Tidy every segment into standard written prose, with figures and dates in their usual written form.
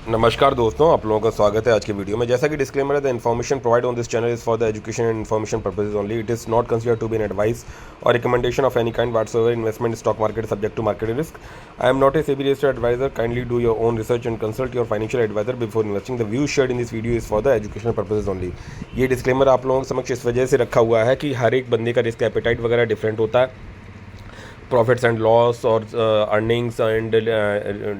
नमस्कार दोस्तों, आप लोगों का स्वागत है आज के वीडियो में। जैसा कि डिस्क्लेमर है, the information provide on this channel is for the education and information purposes only. It is not considered to be an advice और recommendation of any kind whatsoever investment stock market subject to market risk. I am not a SEBI registered advisor. Kindly do your own research and consult your financial advisor before investing. The view shared in this video is for the educational purposes only. ये disclaimer आप लोगों के समक्ष इस वजह से रखा हुआ है कि हर एक बंदे का रिस्क एपेटाइट वगैरह डिफरेंट होता है। प्रॉफिट्स एंड लॉस और अर्निंग्स एंड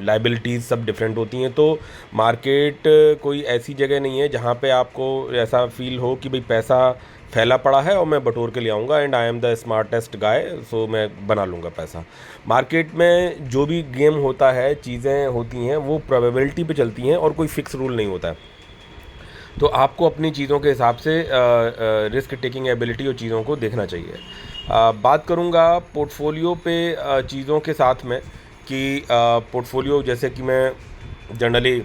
लाइबिलिटीज़ सब डिफरेंट होती हैं। तो मार्केट कोई ऐसी जगह नहीं है जहाँ पे आपको ऐसा फील हो कि भाई पैसा फैला पड़ा है और मैं बटोर के ले आऊँगा and I am the smartest guy, so मैं बना लूँगा पैसा। मार्केट में जो भी गेम होता है, चीज़ें होती हैं, वो प्रोबेबिलिटी पे चलती हैं और कोई फिक्स रूल नहीं होता है। तो आपको अपनी चीज़ों के हिसाब से रिस्क टेकिंग एबिलिटी और चीज़ों को देखना चाहिए। बात करूँगा पोर्टफोलियो पे चीज़ों के साथ में कि पोर्टफोलियो जैसे कि मैं जनरली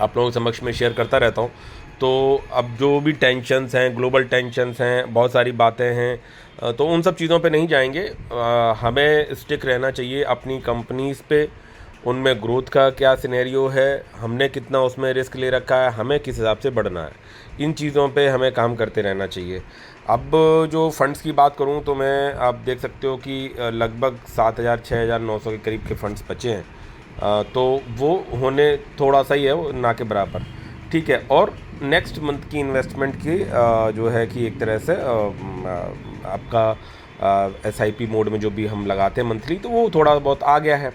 आप लोगों के समक्ष में शेयर करता रहता हूँ। तो अब जो भी टेंशन्स हैं, ग्लोबल टेंशन्स हैं, बहुत सारी बातें हैं, तो उन सब चीज़ों पे नहीं जाएंगे। हमें स्टिक रहना चाहिए अपनी कंपनीज़ पे, उनमें ग्रोथ का क्या सिनेरियो है, हमने कितना उसमें रिस्क ले रखा है, हमें किस हिसाब से बढ़ना है, इन चीज़ों पे हमें काम करते रहना चाहिए। अब जो फंड्स की बात करूं तो मैं आप देख सकते हो कि लगभग 7,000 6,900 के करीब के फंड्स बचे हैं। तो वो होने थोड़ा सा ही है, वो ना के बराबर, ठीक है। और नेक्स्ट मंथ की इन्वेस्टमेंट की जो है कि एक तरह से आपका SIP मोड में जो भी हम लगाते हैं मंथली, तो वो थोड़ा बहुत आ गया है।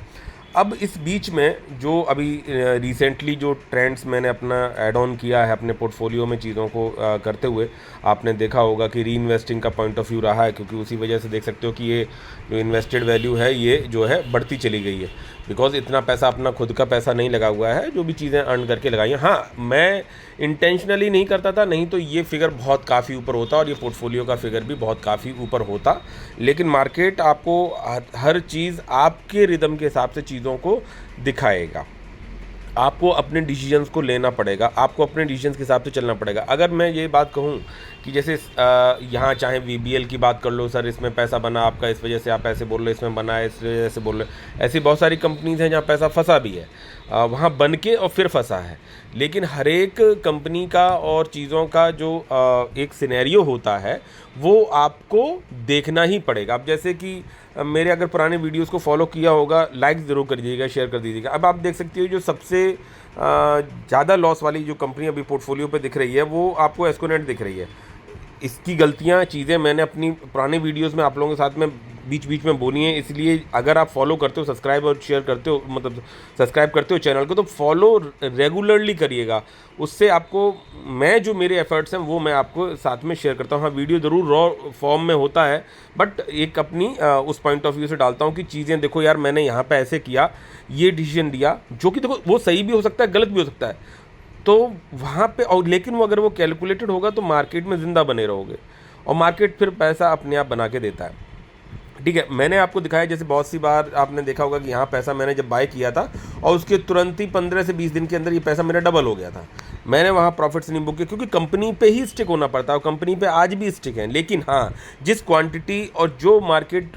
अब इस बीच में जो अभी रिसेंटली जो ट्रेंड्स मैंने अपना ऐड ऑन किया है अपने पोर्टफोलियो में चीज़ों को करते हुए, आपने देखा होगा कि री इन्वेस्टिंग का पॉइंट ऑफ व्यू रहा है, क्योंकि उसी वजह से देख सकते हो कि ये जो इन्वेस्टेड वैल्यू है ये जो है बढ़ती चली गई है। बिकॉज इतना पैसा अपना खुद का पैसा नहीं लगा हुआ है, जो भी चीज़ें अर्न करके लगाई हैं। हाँ, मैं इंटेंशनली नहीं करता था, नहीं तो ये फिगर बहुत काफ़ी ऊपर होता और ये पोर्टफोलियो का फिगर भी बहुत काफ़ी ऊपर होता। लेकिन मार्केट आपको हर चीज़ आपके रिदम के हिसाब से चीज़ों को दिखाएगा। आपको अपने डिसीजंस को लेना पड़ेगा, आपको अपने डिसीजंस के हिसाब से चलना पड़ेगा। अगर मैं ये बात कहूँ कि जैसे यहाँ चाहे VBL की बात कर लो, सर इसमें पैसा बना आपका, इस वजह से आप ऐसे बोल रहे, इसमें बना है इस वजह से बोल रहे, ऐसी बहुत सारी कंपनीज़ हैं जहाँ पैसा फंसा भी है, वहाँ बन के और फिर फंसा है। लेकिन हर एक कंपनी का और चीज़ों का जो एक सिनेरियो होता है वो आपको देखना ही पड़ेगा। अब जैसे कि मेरे अगर पुराने वीडियोस को फॉलो किया होगा, लाइक ज़रूर कर दीजिएगा, शेयर कर दीजिएगा। अब आप देख सकते हो जो सबसे ज़्यादा लॉस वाली जो कंपनी अभी पोर्टफोलियो पे दिख रही है वो आपको एस्कोनेट दिख रही है। इसकी गलतियां चीज़ें मैंने अपनी पुराने वीडियोस में आप लोगों के साथ में बीच बीच में बोली हैं, इसलिए अगर आप फॉलो करते हो, सब्सक्राइब और शेयर करते हो, मतलब सब्सक्राइब करते हो चैनल को, तो फॉलो रेगुलरली करिएगा। उससे आपको मैं जो मेरे एफर्ट्स हैं वो मैं आपको साथ में शेयर करता हूँ। हाँ, वीडियो ज़रूर रॉ फॉर्म में होता है, बट एक अपनी उस पॉइंट ऑफ व्यू से डालता हूँ कि चीज़ें देखो यार, मैंने यहाँ पे ऐसे किया, ये डिसीजन लिया, जो कि देखो वो सही भी हो सकता है, गलत भी हो सकता है। तो वहाँ पे और लेकिन वो अगर वो कैलकुलेटेड होगा तो मार्केट में ज़िंदा बने रहोगे और मार्केट फिर पैसा अपने आप बना के देता है, ठीक है। मैंने आपको दिखाया, जैसे बहुत सी बार आपने देखा होगा कि यहाँ पैसा मैंने जब बाय किया था और उसके तुरंत ही 15 से 20 दिन के अंदर ये पैसा मेरा डबल हो गया था। मैंने वहाँ प्रॉफिट्स नहीं बुक किए, क्योंकि कंपनी पे ही स्टिक होना पड़ता है और कंपनी पे आज भी स्टिक है। लेकिन हाँ, जिस क्वांटिटी और जो मार्केट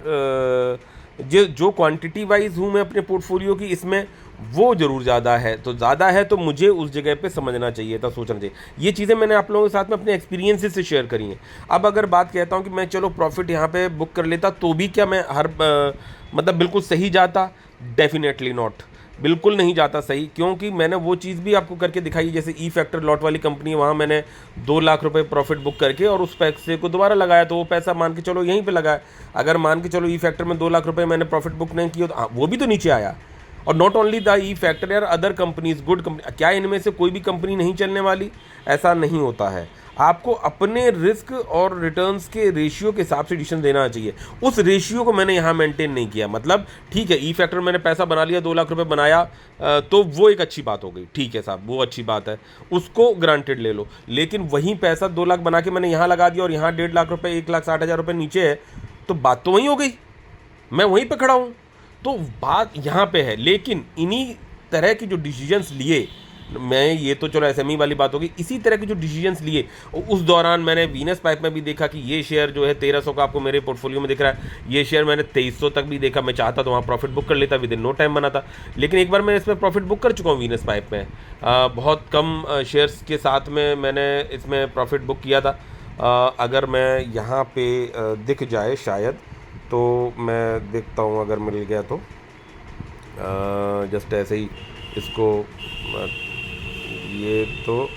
जो क्वांटिटी वाइज हूँ मैं अपने पोर्टफोलियो की, इसमें वो ज़रूर ज़्यादा है, तो ज़्यादा है तो मुझे उस जगह पे समझना चाहिए था, सोचना चाहिए। ये चीज़ें मैंने आप लोगों के साथ में अपने एक्सपीरियंसेस से शेयर करी हैं। अब अगर बात कहता हूँ कि मैं चलो प्रॉफिट यहाँ पे बुक कर लेता, तो भी क्या मैं हर मतलब बिल्कुल सही जाता? डेफिनेटली नॉट, बिल्कुल नहीं जाता सही, क्योंकि मैंने वो चीज़ भी आपको करके दिखाई। जैसे ई फैक्टर लॉट वाली कंपनी, वहाँ मैंने 2 लाख रुपए प्रॉफिट बुक करके और उस पैसे को दोबारा लगाया, तो वो पैसा मान के चलो यहीं पे लगाया। अगर मान के चलो ई फैक्टर में 2 लाख रुपए मैंने प्रॉफिट बुक नहीं किया, तो वो भी तो नीचे आया। और not only the E factor यार, अदर कंपनीज, गुड कंपनी, क्या इनमें से कोई भी कंपनी नहीं चलने वाली? ऐसा नहीं होता है। आपको अपने रिस्क और रिटर्न्स के रेशियो के हिसाब से डिसीजन देना चाहिए। उस रेशियो को मैंने यहाँ मेंटेन नहीं किया। मतलब ठीक है, ई फैक्टर मैंने पैसा बना लिया, 2 लाख रुपए बनाया, तो वो एक अच्छी बात हो गई, ठीक है साहब, वो अच्छी बात है, उसको ग्रांटेड ले लो। लेकिन वही पैसा 2 लाख बना के मैंने यहाँ लगा दिया और यहाँ 1.5 लाख रुपए, 1,60,000 रुपये नीचे है, तो बात तो वहीं हो गई, मैं वहीं पर खड़ा हूँ। तो बात यहाँ पे है। लेकिन इन्हीं तरह के जो डिसीजंस लिए मैं ये तो चलो एसएमई वाली बात होगी, इसी तरह के जो डिसीजंस लिए उस दौरान मैंने वीनस पाइप में भी देखा कि ये शेयर जो है 1300 का आपको मेरे पोर्टफोलियो में दिख रहा है, ये शेयर मैंने 2300 तक भी देखा। मैं चाहता तो वहाँ प्रॉफिट बुक कर लेता, विद इन नो टाइम बनाता, लेकिन एक बार मैं इसमें प्रॉफिट बुक कर चुका हूँ वीनस पाइप में। बहुत कम शेयर्स के साथ में मैंने इसमें प्रॉफिट बुक किया था। अगर मैं यहाँ पे दिख जाए शायद, तो मैं देखता हूँ अगर मिल गया तो जस्ट ऐसे ही इसको ये तो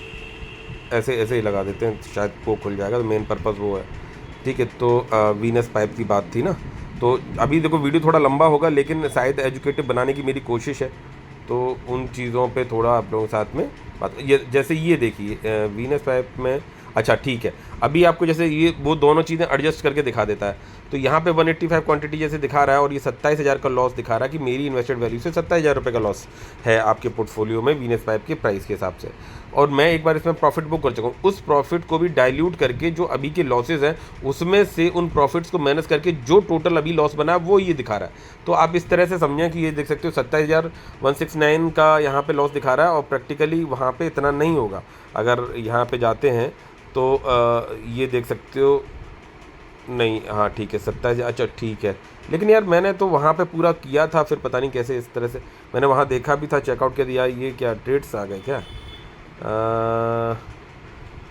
ऐसे ऐसे ही लगा देते हैं, शायद वो खुल जाएगा। तो मेन पर्पज़ वो है, ठीक है। तो वीनस पाइप की बात थी ना, तो अभी देखो वीडियो थोड़ा लंबा होगा, लेकिन शायद एजुकेटिव बनाने की मेरी कोशिश है, तो उन चीज़ों पे थोड़ा आप लोगों के साथ में बात। ये जैसे ये देखिए वीनस पाइप में, अच्छा ठीक है, अभी आपको जैसे ये वो दोनों चीज़ें एडजस्ट करके दिखा देता है। तो यहाँ पे 185 क्वांटिटी जैसे दिखा रहा है, और ये 27,000 का लॉस दिखा रहा है कि मेरी इन्वेस्टेड वैल्यू से 27,000 रुपये का लॉस है आपके पोर्टफोलियो में वीनस पाइप के प्राइस के हिसाब से। और मैं एक बार इसमें प्रॉफिट बुक कर चुका हूँ, उस प्रॉफिट को भी डाइल्यूट करके जो अभी के लॉसेज हैं उसमें से उन प्रॉफिट्स को माइनस करके जो टोटल अभी लॉस बना है वो ये दिखा रहा है। तो आप इस तरह से समझें कि ये देख सकते हो 27,169 का यहाँ पे लॉस दिखा रहा है, और प्रैक्टिकली वहाँ पे इतना नहीं होगा। अगर यहाँ पे जाते हैं तो ये देख सकते हो, नहीं हाँ ठीक है 27, अच्छा ठीक है। लेकिन यार मैंने तो वहाँ पे पूरा किया था, फिर पता नहीं कैसे इस तरह से मैंने वहाँ देखा भी था, चेकआउट किया दिया, ये क्या ट्रेड्स आ गए क्या?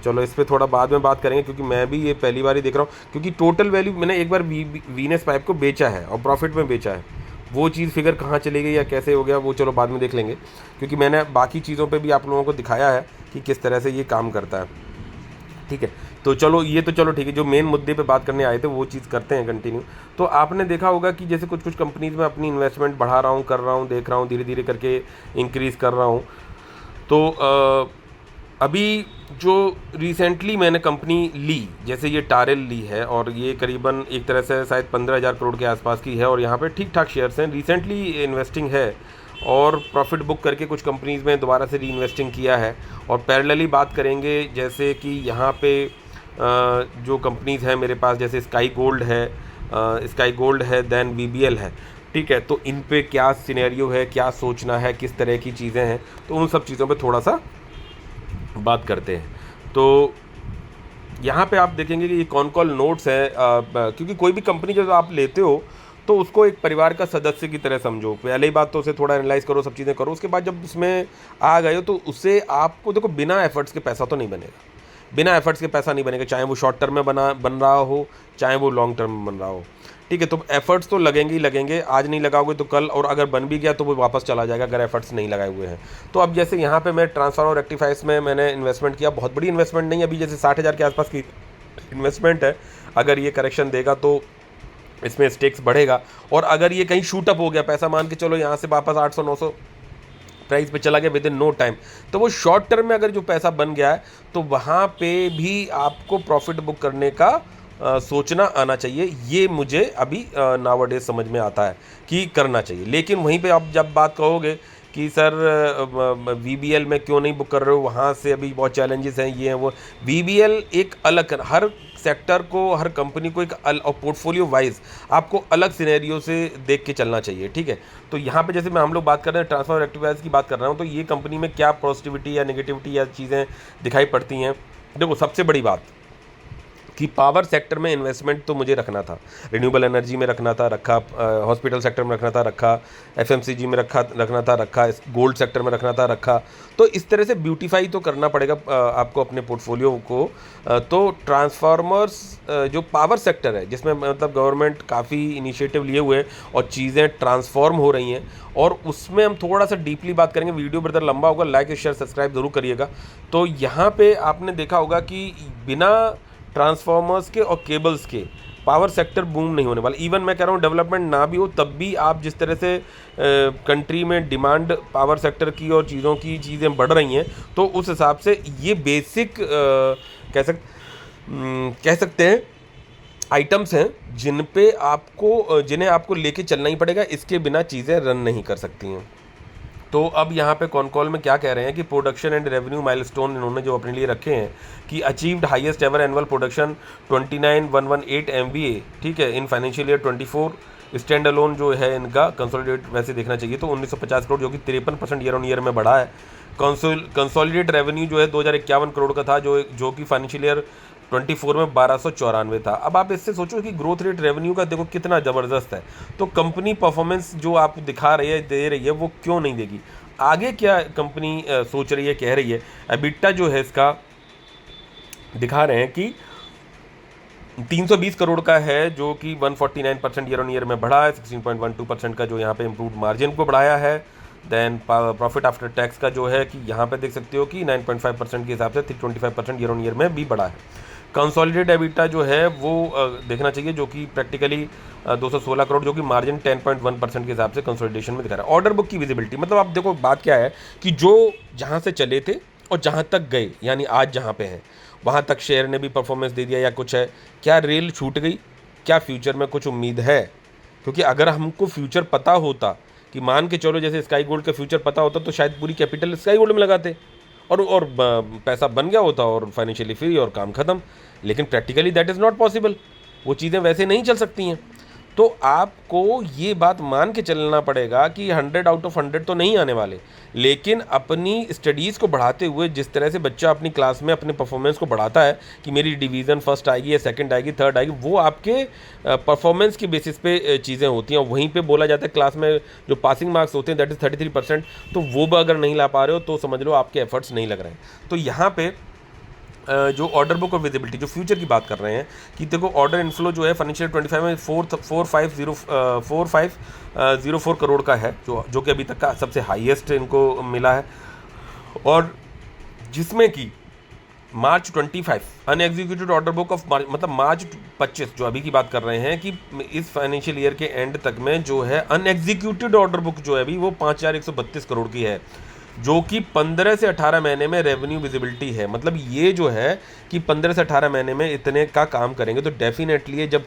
चलो इस पर थोड़ा बाद में बात करेंगे, क्योंकि मैं भी ये पहली बार ही देख रहा हूँ। क्योंकि टोटल वैल्यू मैंने एक बार वीनस पाइप को बेचा है और प्रॉफिट में बेचा है, वो चीज़ फिगर कहाँ चली गई या कैसे हो गया वो चलो बाद में देख लेंगे, क्योंकि मैंने बाकी चीज़ों पे भी आप लोगों को दिखाया है कि किस तरह से ये काम करता है, ठीक है। तो चलो ये तो चलो ठीक है, जो मेन मुद्दे पे बात करने आए थे वो चीज़ करते हैं कंटिन्यू। तो आपने देखा होगा कि जैसे कुछ कुछ कंपनीज़ में अपनी इन्वेस्टमेंट बढ़ा रहा हूँ, कर रहा हूँ, देख रहा हूँ, धीरे धीरे करके इंक्रीज़ कर रहा हूँ। तो अभी जो रिसेंटली मैंने कंपनी ली, जैसे ये टारेल ली है, और ये करीबन एक तरह से शायद 15,000 करोड़ के आसपास की है, और यहाँ पे ठीक ठाक शेयर्स हैं, रिसेंटली इन्वेस्टिंग है, और प्रॉफिट बुक करके कुछ कंपनीज़ में दोबारा से री इन्वेस्टिंग किया है। और पैरेलली बात करेंगे जैसे कि यहाँ पे जो कंपनीज़ हैं मेरे पास, जैसे स्काई गोल्ड है, देन वीबीएल है, ठीक है। तो इन पे क्या सिनेरियो है, क्या सोचना है, किस तरह की चीज़ें हैं, तो उन सब चीज़ों पे थोड़ा सा बात करते हैं। तो यहाँ पे आप देखेंगे कि ये कौन कौन नोट्स हैं, क्योंकि कोई भी कंपनी जब आप लेते हो तो उसको एक परिवार का सदस्य की तरह समझो। पहले ही बात तो उसे थोड़ा एनालाइज करो, सब चीज़ें करो, उसके बाद जब उसमें आ गए हो तो उससे आपको देखो बिना एफर्ट्स के पैसा तो नहीं बनेगा, बिना एफर्ट्स के पैसा नहीं बनेगा, चाहे वो शॉर्ट टर्म में बन रहा हो, चाहे वो लॉन्ग टर्म में बन रहा हो, ठीक है। तो एफर्ट्स तो लगेंगे ही लगेंगे, आज नहीं लगाओगे तो कल, और अगर बन भी गया तो वो वापस चला जाएगा अगर एफर्ट्स नहीं लगाए हुए हैं। तो अब जैसे यहाँ पे मैं ट्रांसफार्मर और रेक्टिफायर्स में मैंने इन्वेस्टमेंट किया, बहुत बड़ी इन्वेस्टमेंट नहीं, अभी जैसे 60,000 के आसपास की इन्वेस्टमेंट है। अगर ये करेक्शन देगा तो इसमें स्टेक्स बढ़ेगा, और अगर ये कहीं शूट अप हो गया, पैसा मान के चलो यहाँ से वापस 800-900 प्राइस पे चला गया विद इन नो टाइम, तो वो शॉर्ट टर्म में अगर जो पैसा बन गया है तो वहाँ पे भी आपको प्रॉफिट बुक करने का सोचना आना चाहिए। ये मुझे अभी नाउअडेज समझ में आता है कि करना चाहिए। लेकिन वहीं पे आप जब बात कहोगे कि सर वीबीएल में क्यों नहीं बुक कर रहे हो, वहाँ से अभी बहुत चैलेंजेस हैं, ये हैं वो। वीबीएल एक अलग, हर सेक्टर को, हर कंपनी को एक और पोर्टफोलियो वाइज आपको अलग सिनेरियो से देख के चलना चाहिए, ठीक है। तो यहाँ पे जैसे हम लोग बात कर रहे हैं ट्रांसफार्मर रेक्टिफायर्स की बात कर रहा हूँ, तो ये कंपनी में क्या पॉजिटिविटी या नेगेटिविटी या चीज़ें दिखाई पड़ती हैं। देखो सबसे बड़ी बात कि पावर सेक्टर में इन्वेस्टमेंट तो मुझे रखना था, रिन्यूएबल एनर्जी में रखना था, रखा, हॉस्पिटल सेक्टर में रखना था, रखा, एफएमसीजी में रखना था, रखा, गोल्ड सेक्टर में रखना था, रखा। तो इस तरह से ब्यूटीफाई तो करना पड़ेगा आपको अपने पोर्टफोलियो को। तो ट्रांसफार्मर्स जो पावर सेक्टर है, जिसमें मतलब गवर्नमेंट काफ़ी इनिशिएटिव लिए हुए हैं और चीज़ें ट्रांसफॉर्म हो रही हैं, और उसमें हम थोड़ा सा डीपली बात करेंगे। वीडियो ब्रदर लंबा होगा, लाइक शेयर सब्सक्राइब जरूर करिएगा। तो यहाँ पे आपने देखा होगा कि बिना ट्रांसफार्मर्स के और केबल्स के पावर सेक्टर बूम नहीं होने वाला। इवन मैं कह रहा हूँ डेवलपमेंट ना भी हो तब भी आप जिस तरह से कंट्री में डिमांड पावर सेक्टर की और चीज़ों की चीज़ें बढ़ रही हैं, तो उस हिसाब से ये बेसिक कह सकते हैं आइटम्स हैं जिन्हें आपको लेके चलना ही पड़ेगा, इसके बिना चीज़ें रन नहीं कर सकती हैं। तो अब यहाँ पे कॉल में क्या कह रहे हैं कि प्रोडक्शन एंड रेवेन्यू माइलस्टोन इन्होंने जो अपने लिए रखे हैं कि achieved highest ever annual production 29,118 MVA, ठीक है, इन फाइनेंशियल ईयर 24। स्टैंड अलोन जो है इनका कंसोलिडेट वैसे देखना चाहिए तो 1950 करोड़, जो कि 53% ईयर ऑन ईयर में बढ़ा है, कंसोलिडेट रेवेन्यू जो है 2051 करोड़ का था, जो कि फाइनेंशियल ईयर 24 में 1294 था। अब आप इससे सोचो कि ग्रोथ रेट रेवेन्यू का देखो कितना ज़बरदस्त है। तो कंपनी परफॉर्मेंस जो आप दिखा रही है, दे रही है, वो क्यों नहीं देगी? आगे क्या कंपनी सोच रही है, कह रही है? एबिटा जो है इसका दिखा रहे हैं कि 320 करोड़ का है, जो कि 149% ईयर ऑन ईयर में बढ़ा है। 16.12% का जो यहाँ पे इम्प्रूव मार्जिन को बढ़ाया है। देन प्रॉफिट आफ्टर टैक्स का जो है कि यहाँ पे देख सकते हो कि 9.5% के हिसाब से 25% ईयर ऑन ईयर में भी बढ़ा है। कंसोलिडेटेड एबिटा जो है वो देखना चाहिए, जो कि प्रैक्टिकली 216 करोड़, जो कि मार्जिन 10.1% के हिसाब से कंसोलिडेशन में दिखा रहा है। ऑर्डर बुक की विजिबिलिटी, मतलब आप देखो बात क्या है कि जो जहाँ से चले थे और जहाँ तक गए, यानी आज जहाँ पे हैं वहाँ तक शेयर ने भी परफॉर्मेंस दे दिया या कुछ है? क्या रेल छूट गई? क्या फ्यूचर में कुछ उम्मीद है? क्योंकि अगर हमको फ्यूचर पता होता, कि मान के चलो जैसे स्काई गोल्ड का फ्यूचर पता होता, तो शायद पूरी कैपिटल स्काई गोल्ड में लगाते और पैसा बन गया होता और फाइनेंशियली फ्री और काम ख़त्म। लेकिन practically that is not possible, वो चीज़ें वैसे नहीं चल सकती हैं। तो आपको ये बात मान के चलना पड़ेगा कि 100 आउट ऑफ 100 तो नहीं आने वाले, लेकिन अपनी स्टडीज़ को बढ़ाते हुए, जिस तरह से बच्चा अपनी क्लास में अपने परफॉर्मेंस को बढ़ाता है कि मेरी डिवीज़न फर्स्ट आएगी या सेकंड आएगी, थर्ड आएगी, वो आपके परफॉर्मेंस की बेसिस पे चीज़ें होती हैं। वहीं पे बोला जाता है क्लास में जो पासिंग मार्क्स होते हैं दैट इज़ 33%, तो वो भी अगर नहीं ला पा रहे हो तो समझ लो आपके एफर्ट्स नहीं लग रहे हैं। तो यहाँ पे जो ऑर्डर बुक और विजिबिलिटी, जो फ्यूचर की बात कर रहे हैं कि देखो ऑर्डर इनफ्लो जो है फाइनेंशियल 25 में 4504 करोड़ का है, जो कि अभी तक का सबसे हाईएस्ट इनको मिला है। और जिसमें कि मार्च 25 अनएग्जीक्यूटेड ऑर्डर बुक ऑफ मतलब मार्च 25 जो अभी की बात कर रहे हैं कि इस फाइनेंशियल ईयर के एंड तक में जो है अनएग्जीक्यूटेड ऑर्डर बुक जो है अभी वो 5132 करोड़ की है, जो कि 15 से 18 महीने में रेवेन्यू विजिबिलिटी है। मतलब ये जो है कि 15 से 18 महीने में इतने का काम करेंगे, तो डेफिनेटली जब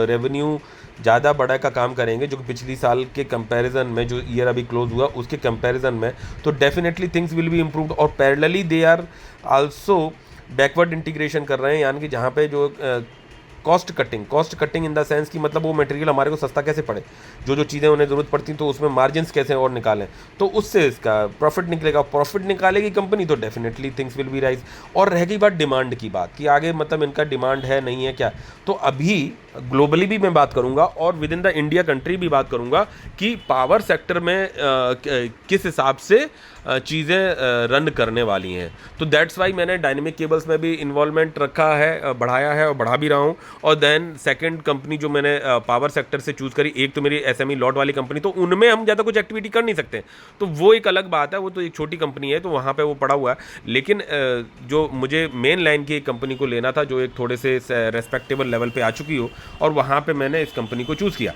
रेवेन्यू ज़्यादा बड़ा का काम करेंगे, जो कि पिछली साल के कंपैरिजन में, जो ईयर अभी क्लोज हुआ उसके कंपैरिजन में, तो definitely things will be improved. और parallelly they are also backward integration कर रहे हैं, यानी कि जहाँ पे जो cost cutting in the sense कि मतलब वो मटेरियल हमारे को सस्ता कैसे पड़े, जो चीज़ें उन्हें ज़रूरत पड़ती तो उसमें मार्जिन्स कैसे और निकालें, तो उससे इसका प्रॉफिट निकलेगा। प्रॉफिट निकालेगी कंपनी तो definitely things will B rise. और रह गई बात डिमांड की बात कि आगे मतलब इनका डिमांड है नहीं है क्या, तो अभी ग्लोबली भी मैं बात करूंगा और with in the India country भी बात करूंगा कि पावर सेक्टर में किस हिसाब से चीज़ें रन करने वाली हैं। तो दैट्स वाई मैंने डायनेमिक केबल्स में भी इन्वॉल्वमेंट रखा है, बढ़ाया है और बढ़ा भी रहा हूँ। और देन सेकंड कंपनी जो मैंने पावर सेक्टर से चूज़ करी, एक तो मेरी एसएमई लॉट वाली कंपनी, तो उनमें हम ज़्यादा कुछ एक्टिविटी कर नहीं सकते, तो वो एक अलग बात है, वो तो एक छोटी कंपनी है तो वहाँ पे वो पड़ा हुआ है। लेकिन जो मुझे मेन लाइन की एक कंपनी को लेना था जो एक थोड़े से रेस्पेक्टेबल लेवल पे आ चुकी हो, और वहाँ पे मैंने इस कंपनी को चूज़ किया।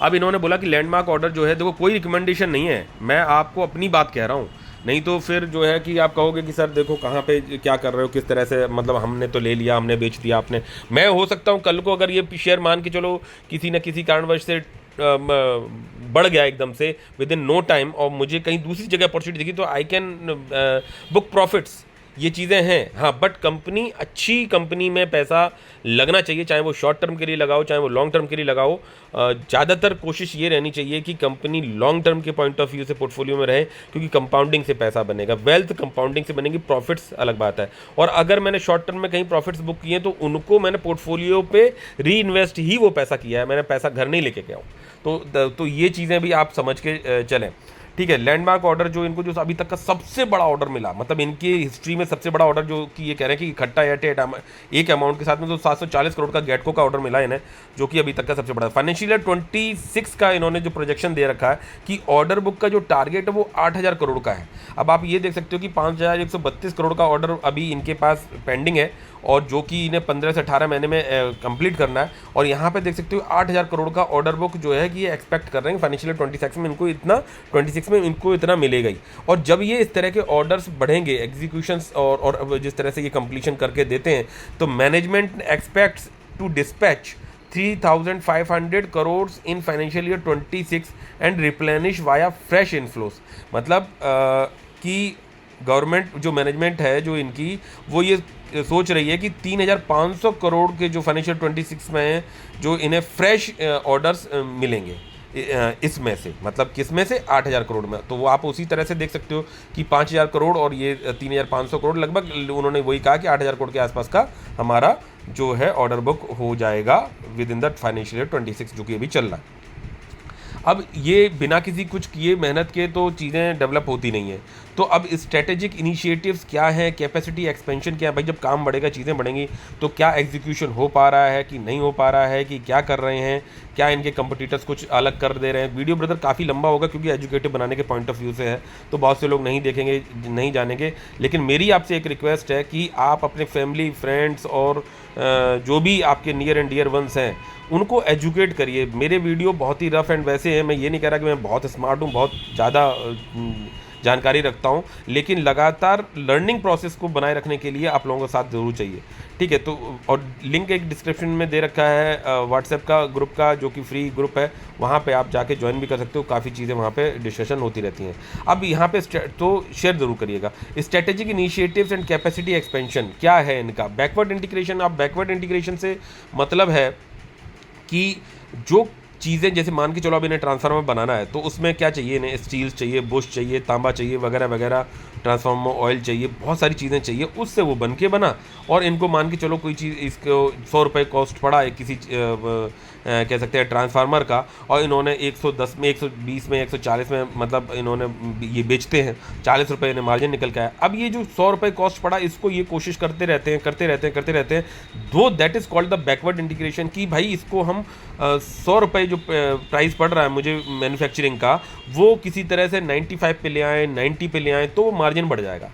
अब इन्होंने बोला कि लैंडमार्क ऑर्डर जो है, देखो कोई रिकमेंडेशन नहीं है, मैं आपको अपनी बात कह रहा हूँ, नहीं तो फिर जो है कि आप कहोगे कि सर देखो कहाँ पे क्या कर रहे हो, किस तरह से, मतलब हमने तो ले लिया, हमने बेच दिया आपने। मैं हो सकता हूँ कल को अगर ये शेयर मान के चलो किसी न किसी कारणवश से बढ़ गया एकदम से विद इन नो टाइम और मुझे कहीं दूसरी जगह अपॉर्चुनिटी दिखी, तो आई कैन बुक प्रॉफिट्स, ये चीज़ें हैं। हाँ, बट कंपनी, अच्छी कंपनी में पैसा लगना चाहिए, चाहे वो शॉर्ट टर्म के लिए लगाओ चाहे वो लॉन्ग टर्म के लिए लगाओ। ज़्यादातर कोशिश ये रहनी चाहिए कि कंपनी लॉन्ग टर्म के पॉइंट ऑफ व्यू से पोर्टफोलियो में रहे, क्योंकि कंपाउंडिंग से पैसा बनेगा, वेल्थ कंपाउंडिंग से बनेगी, प्रॉफिट्स अलग बात है। और अगर मैंने शॉर्ट टर्म में कहीं प्रॉफिट्स बुक किए तो उनको मैंने पोर्टफोलियो पे री इन्वेस्ट ही वो पैसा किया है, मैंने पैसा घर नहीं लेके गया हूँ। तो ये चीज़ें भी आप समझ के चलें, ठीक है। लैंडमार्क ऑर्डर जो इनको, जो अभी तक का सबसे बड़ा ऑर्डर मिला, मतलब इनकी हिस्ट्री में सबसे बड़ा ऑर्डर, जो कि ये कह रहे हैं कि इकट्ठा एक अमाउंट के साथ में, तो 740 करोड़ का गेटको का ऑर्डर मिला इन्हें, जो कि अभी तक का सबसे बड़ा। फाइनेंशियल ईयर 26 का इन्होंने जो प्रोजेक्शन दे रखा है कि ऑर्डर बुक का जो टारगेट है वो 8000 करोड़ का है। अब आप ये देख सकते हो कि 5132 करोड़ का ऑर्डर अभी इनके पास पेंडिंग है, और जो कि इन्हें 15 से 18 महीने में कंप्लीट करना है। और यहाँ पे देख सकते हो 8000 करोड़ का ऑर्डर बुक जो है कि ये एक्सपेक्ट कर रहे हैं फाइनेंशियल ईयर 26 में इनको इतना मिलेगा ही। और जब ये इस तरह के ऑर्डर्स बढ़ेंगे, एग्जीक्यूशंस और जिस तरह से ये कंप्लीशन करके देते हैं, तो management expects to dispatch 3500 crore in financial year 26 and replenish via fresh inflows. मतलब कि गवर्नमेंट जो मैनेजमेंट है जो इनकी, वो ये सोच रही है कि 3500 करोड़ के जो फाइनेंशियल 26 में जो इन्हें फ्रेश ऑर्डर्स मिलेंगे। इसमें से, मतलब किस में से, 8,000 करोड़ में। तो वो आप उसी तरह से देख सकते हो कि 5,000 करोड़ और ये 3,500 करोड़, लगभग उन्होंने वही कहा कि 8,000 करोड़ के आसपास का हमारा जो है ऑर्डर बुक हो जाएगा with in the financial year 26, जो कि अभी चल रहा है। अब ये बिना किसी कुछ किए मेहनत के तो चीज़ें डेवलप होती नहीं है। तो अब स्ट्रेटेजिक इनिशिएटिव्स क्या है, कैपेसिटी एक्सपेंशन क्या है, भाई जब काम बढ़ेगा चीज़ें बढ़ेंगी, तो क्या एग्जीक्यूशन हो पा रहा है कि नहीं हो पा रहा है, कि क्या कर रहे हैं, क्या इनके कंपटीटर्स कुछ अलग कर दे रहे हैं। वीडियो ब्रदर काफ़ी लंबा होगा क्योंकि एजुकेटिव बनाने के पॉइंट ऑफ व्यू से है, तो बहुत से लोग नहीं देखेंगे, नहीं जानेंगे। लेकिन मेरी आपसे एक रिक्वेस्ट है कि आप अपने फैमिली, फ्रेंड्स और जो भी आपके नियर एंड डियर वंस हैं उनको एजुकेट करिए। मेरे वीडियो बहुत ही रफ एंड वैसे हैं, मैं ये नहीं कह रहा कि मैं बहुत स्मार्ट हूँ, बहुत ज़्यादा जानकारी रखता हूँ, लेकिन लगातार लर्निंग प्रोसेस को बनाए रखने के लिए आप लोगों का साथ ज़रूर चाहिए, ठीक है। तो और लिंक एक डिस्क्रिप्शन में दे रखा है व्हाट्सएप का ग्रुप का, जो कि फ्री ग्रुप है, वहाँ पे आप जाके ज्वाइन भी कर सकते हो। काफ़ी चीज़ें वहाँ पे डिस्कशन होती रहती हैं। अब यहाँ पे तो शेयर ज़रूर करिएगा। Strategic initiatives and capacity expansion क्या है इनका। बैकवर्ड इंटीग्रेशन, आप बैकवर्ड इंटीग्रेशन से मतलब है कि जो चीज़ें, जैसे मान के चलो अब इन्हें ट्रांसफार्मर बनाना है तो उसमें क्या चाहिए, इन्हें स्टील चाहिए, बुश चाहिए, तांबा चाहिए, वगैरह वगैरह, ट्रांसफार्मर ऑयल चाहिए, बहुत सारी चीज़ें चाहिए, उससे वो बन के बना। और इनको मान के चलो कोई चीज़, इसको 100 रुपये कॉस्ट पड़ा है किसी कह सकते हैं ट्रांसफार्मर का, और इन्होंने 110 में, 120 में, 140 में, मतलब इन्होंने ये बेचते हैं, 40 रुपये इन्हें मार्जिन निकल के आया। अब ये जो 100 रुपये कॉस्ट पड़ा, इसको ये कोशिश करते रहते हैं दो that is called the backward integration, कि भाई इसको हम 100 रुपये जो प्राइस पड़ रहा है मुझे मैन्युफैक्चरिंग का, वो किसी तरह से 95 पे ले आएँ, 90 पे ले आएँ, तो मार्जिन बढ़ जाएगा।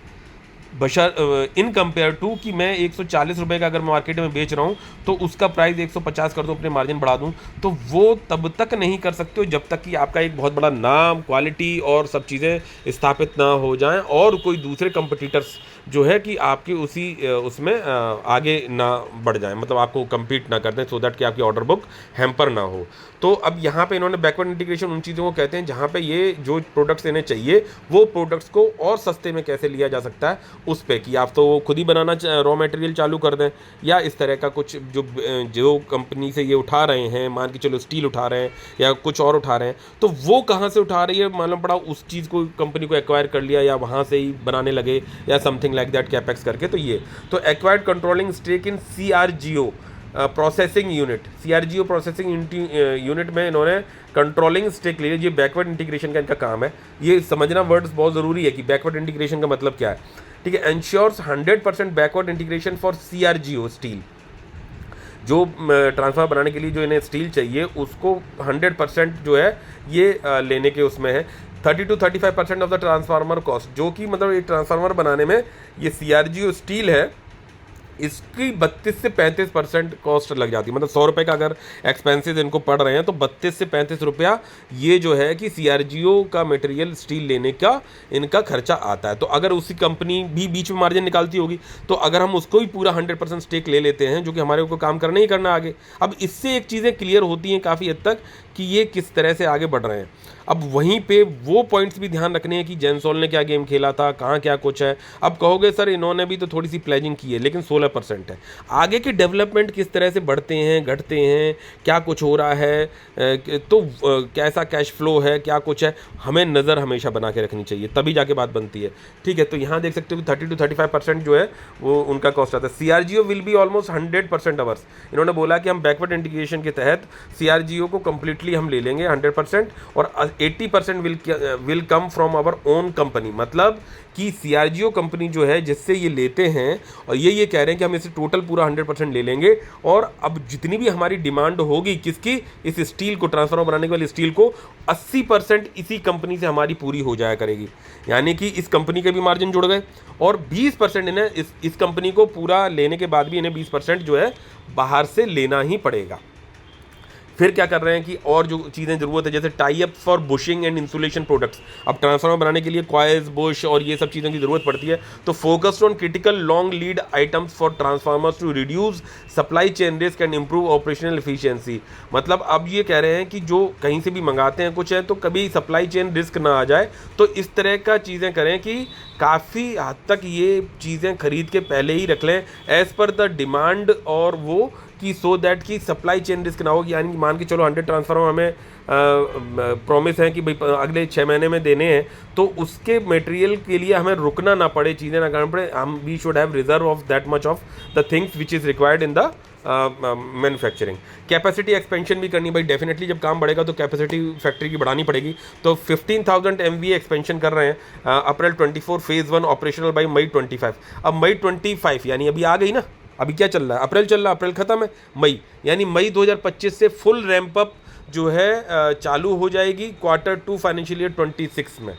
इन कंपेयर टू कि मैं 140 रुपये का अगर मार्केट में बेच रहा हूँ तो उसका प्राइस 150 कर दूँ, अपने मार्जिन बढ़ा दूँ, तो वो तब तक नहीं कर सकते हो जब तक कि आपका एक बहुत बड़ा नाम, क्वालिटी और सब चीज़ें स्थापित ना हो जाएं, और कोई दूसरे कंपटीटर्स जो है कि आपके उसमें आगे ना बढ़ जाए, मतलब आपको compete ना कर दें, सो दैट कि आपकी ऑर्डर बुक हैम्पर ना हो। तो अब यहाँ पे इन्होंने बैकवर्ड इंटीग्रेशन उन चीज़ों को कहते हैं जहाँ पे ये जो प्रोडक्ट्स इन्हें चाहिए वो प्रोडक्ट्स को और सस्ते में कैसे लिया जा सकता है उस पे, कि आप तो खुद ही बनाना रॉ मटेरियल चालू कर दें, या इस तरह का कुछ जो कंपनी से ये उठा रहे हैं, मान के चलो स्टील उठा रहे हैं या कुछ और उठा रहे हैं, तो वो कहाँ से उठा रही है मालूम पड़ा, उस चीज़ को कंपनी को एक्वायर कर लिया या वहाँ से ही बनाने लगे या समथिंग लाइक दैट कैपेक्स करके। तो ये तो acquired controlling stake in CRGO processing unit, CRGO processing unit में इन्होंने कंट्रोलिंग स्टेक ले लिया। ये बैकवर्ड इंटीग्रेशन का इनका काम है। ये समझना वर्ड्स बहुत ज़रूरी है कि बैकवर्ड इंटीग्रेशन का मतलब क्या है, ठीक है। Ensures 100% backward integration for CRGO steel, जो ट्रांसफार्मर बनाने के लिए जो इन्हें स्टील चाहिए उसको 100% जो है ये लेने के उसमें है। 30 to 35% of the transformer cost, जो कि मतलब एक ट्रांसफार्मर बनाने में ये CRGO स्टील है, इसकी 32 से 35% कॉस्ट लग जाती है। मतलब 100 रुपये का अगर एक्सपेंसेस इनको पड़ रहे हैं तो 32 से 35 रुपया ये जो है कि CRGO का मटेरियल स्टील लेने का इनका खर्चा आता है। तो अगर उसी कंपनी भी बीच में मार्जिन निकालती होगी, तो अगर हम उसको ही पूरा 100% स्टेक ले लेते हैं, जो कि हमारे को काम करना ही करना आगे। अब इससे एक चीज़ें क्लियर होती हैं काफ़ी हद तक कि ये किस तरह से आगे बढ़ रहे हैं। अब वहीं पे वो पॉइंट्स भी ध्यान रखने हैं कि जेनसोल ने क्या गेम खेला था, कहाँ क्या कुछ है। अब कहोगे सर इन्होंने भी तो थोड़ी सी प्लेजिंग की है, लेकिन 16% है। आगे के डेवलपमेंट किस तरह से बढ़ते हैं, घटते हैं, क्या कुछ हो रहा है, तो कैसा कैश फ्लो है, क्या कुछ है, हमें नज़र हमेशा बना के रखनी चाहिए, तभी जाके बात बनती है, ठीक है। तो यहाँ देख सकते हो कि 30 to 35% जो है वो उनका कॉस्ट आता है। CRGO will be almost 100% ours. इन्होंने बोला कि हम बैकवर्ड इंटीग्रेशन के तहत CRGO को कम्प्लीटली हम ले लेंगे 100%, और 80% will come from our own company. मतलब कि CRGO कंपनी जो है जिससे ये लेते हैं, और ये कह रहे हैं कि हम इसे टोटल पूरा 100% ले लेंगे, और अब जितनी भी हमारी डिमांड होगी किसकी, इस स्टील को, ट्रांसफार्मर बनाने वाली स्टील को, 80% इसी कंपनी से हमारी पूरी हो जाया करेगी। यानी कि इस कंपनी के भी मार्जिन जुड़ गए, और 20% इन्हें इस कंपनी को पूरा लेने के बाद भी इन्हें 20% जो है बाहर से लेना ही पड़ेगा। फिर क्या कर रहे हैं कि और जो चीज़ें ज़रूरत है, जैसे tie up for bushing and insulation products. अब ट्रांसफार्मर बनाने के लिए कॉइल्स, बुश और ये सब चीज़ों की ज़रूरत पड़ती है, तो focused on critical long lead items for transformers to reduce supply chain risk and improve operational efficiency. मतलब अब ये कह रहे हैं कि जो कहीं से भी मंगाते हैं कुछ है, तो कभी सप्लाई चेन रिस्क ना आ जाए, तो इस तरह का चीज़ें करें कि काफ़ी हद तक ये चीज़ें खरीद के पहले ही रख लें एज़ पर द डिमांड, और वो कि सो दैट कि सप्लाई चेन रिस्क ना हो, यानी मान के चलो 100 ट्रांसफार्मर हमें प्रॉमिस है कि भाई अगले 6 महीने में देने हैं, तो उसके मटेरियल के लिए हमें रुकना ना पड़े, चीज़ें ना करना पड़े, हम we should have reserve of that much of the things which is required in the manufacturing. Capacity expansion भी करनी भाई, डेफिनेटली जब काम बढ़ेगा तो कैपेसिटी फैक्ट्री की बढ़ानी पड़ेगी। तो 15,000 MVA एक्सपेंशन कर रहे हैं, अप्रैल 24 फेज़ 1 ऑपरेशनल बाई मई 25। अब मई 25 यानी अभी आ गई ना, अभी क्या चल रहा है, अप्रैल चल रहा है, अप्रैल खत्म है, मई, यानी मई 2025 से फुल रैंप अप जो है चालू हो जाएगी Q2 फाइनेंशियल ईयर 26 में।